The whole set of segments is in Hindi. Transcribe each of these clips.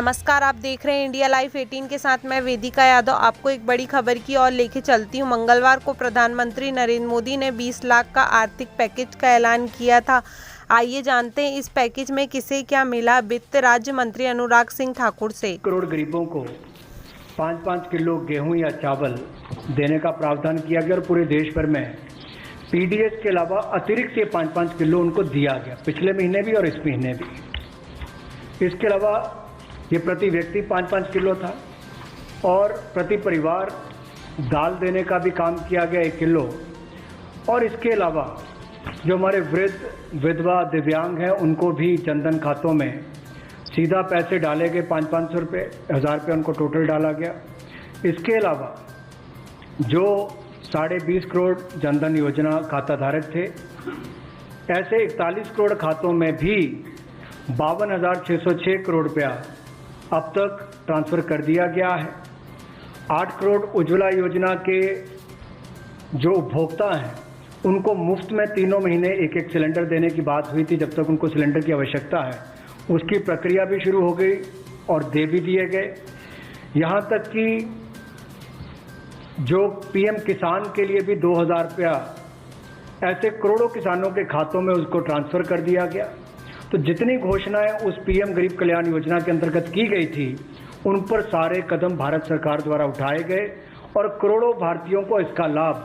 नमस्कार, आप देख रहे हैं इंडिया लाइव 18 के साथ मैं वेदिका यादव। आपको एक बड़ी खबर की ओर लेके चलती हूँ। मंगलवार को प्रधानमंत्री नरेंद्र मोदी ने 20 लाख का आर्थिक पैकेज का ऐलान किया था। आइए जानते हैं इस पैकेज में किसे क्या मिला। वित्त राज्य मंत्री अनुराग सिंह ठाकुर से करोड़ गरीबों को 5-5 किलो गेहूं या चावल देने का प्रावधान किया गया और पूरे देश भर में पीडीएस के अलावा अतिरिक्त ये 5-5 किलो उनको दिया गया, पिछले महीने भी और इस महीने भी। इसके अलावा ये प्रति व्यक्ति 5-5 किलो था और प्रति परिवार दाल देने का भी काम किया गया 1 किलो। और इसके अलावा जो हमारे वृद्ध विधवा दिव्यांग हैं उनको भी जनधन खातों में सीधा पैसे डाले गए, 500-500 रुपये, 1000 रुपये उनको टोटल डाला गया। इसके अलावा जो 20.5 करोड़ जनधन योजना खाता धारक थे, ऐसे 41 करोड़ खातों में भी 52,606 करोड़ रुपया अब तक ट्रांसफ़र कर दिया गया है। 8 करोड़ उज्ज्वला योजना के जो उपभोक्ता हैं उनको मुफ्त में तीनों महीने एक सिलेंडर देने की बात हुई थी, जब तक उनको सिलेंडर की आवश्यकता है। उसकी प्रक्रिया भी शुरू हो गई और दे भी दिए गए। यहाँ तक कि जो पीएम किसान के लिए भी 2,000 रुपया ऐसे करोड़ों किसानों के खातों में उसको ट्रांसफ़र कर दिया गया। तो जितनी घोषणाएं उस पीएम गरीब कल्याण योजना के अंतर्गत की गई थी, उन पर सारे कदम भारत सरकार द्वारा उठाए गए और करोड़ों भारतीयों को इसका लाभ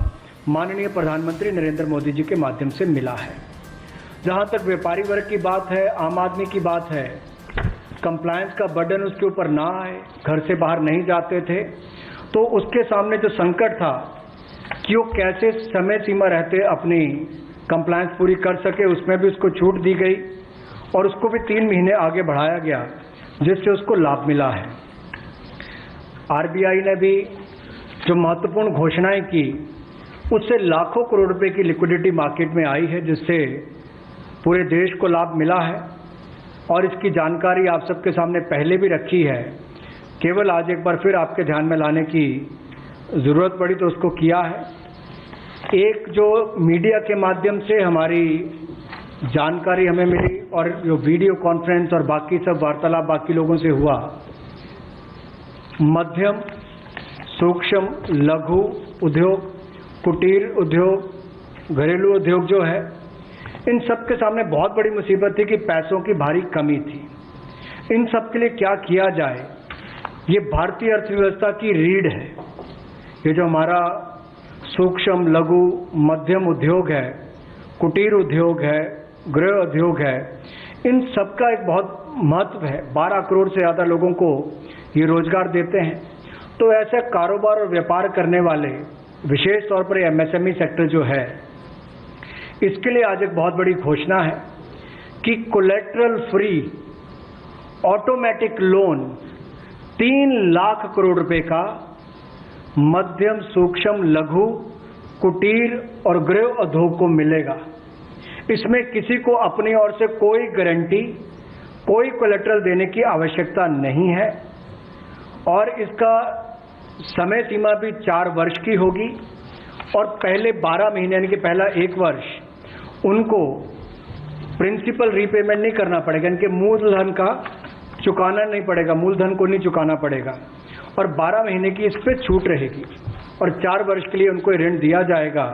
माननीय प्रधानमंत्री नरेंद्र मोदी जी के माध्यम से मिला है। जहां तक व्यापारी वर्ग की बात है, आम आदमी की बात है, कंप्लायंस का बर्डन उसके ऊपर ना आए, घर से बाहर नहीं जाते थे, तो उसके सामने जो संकट था कि वो कैसे समय सीमा रहते अपनी कंप्लायंस पूरी कर सके, उसमें भी उसको छूट दी गई और उसको भी 3 महीने आगे बढ़ाया गया, जिससे उसको लाभ मिला है। आरबीआई ने भी जो महत्वपूर्ण घोषणाएं की, उससे लाखों करोड़ रुपए की लिक्विडिटी मार्केट में आई है, जिससे पूरे देश को लाभ मिला है। और इसकी जानकारी आप सबके सामने पहले भी रखी है, केवल आज एक बार फिर आपके ध्यान में लाने की ज़रूरत पड़ी तो उसको किया है। एक जो मीडिया के माध्यम से हमारी जानकारी हमें मिली और जो वीडियो कॉन्फ्रेंस और बाकी सब वार्तालाप बाकी लोगों से हुआ, मध्यम सूक्ष्म लघु उद्योग, कुटीर उद्योग, घरेलू उद्योग जो है, इन सब के सामने बहुत बड़ी मुसीबत थी कि पैसों की भारी कमी थी। इन सब के लिए क्या किया जाए, ये भारतीय अर्थव्यवस्था की रीढ़ है। ये जो हमारा सूक्ष्म लघु मध्यम उद्योग है, कुटीर उद्योग है, गृह उद्योग है, इन सबका एक बहुत महत्व है। 12 करोड़ से ज़्यादा लोगों को ये रोजगार देते हैं। तो ऐसे कारोबार और व्यापार करने वाले, विशेष तौर पर एमएसएमई सेक्टर जो है, इसके लिए आज एक बहुत बड़ी घोषणा है कि collateral free automatic loan 3 lakh crore रुपए का मध्यम सूक्ष्म लघु कुटीर और गृह उद्योग को मिलेगा। इसमें किसी को अपनी ओर से कोई गारंटी, कोई कोलेटरल देने की आवश्यकता नहीं है और इसका समय सीमा भी 4 वर्ष की होगी और पहले 12 महीने यानी कि पहला 1 वर्ष उनको प्रिंसिपल रीपेमेंट नहीं करना पड़ेगा, इनके मूलधन का चुकाना नहीं पड़ेगा, मूलधन को नहीं चुकाना पड़ेगा और 12 महीने की इस पर छूट रहेगी और 4 वर्ष के लिए उनको ऋण दिया जाएगा।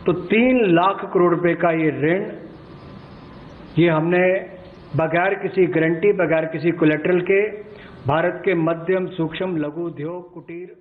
तो 3 लाख करोड़ रुपए का ये ऋण, ये हमने बगैर किसी गारंटी, बगैर किसी कोलेटरल के भारत के मध्यम सूक्ष्म लघु उद्योग कुटीर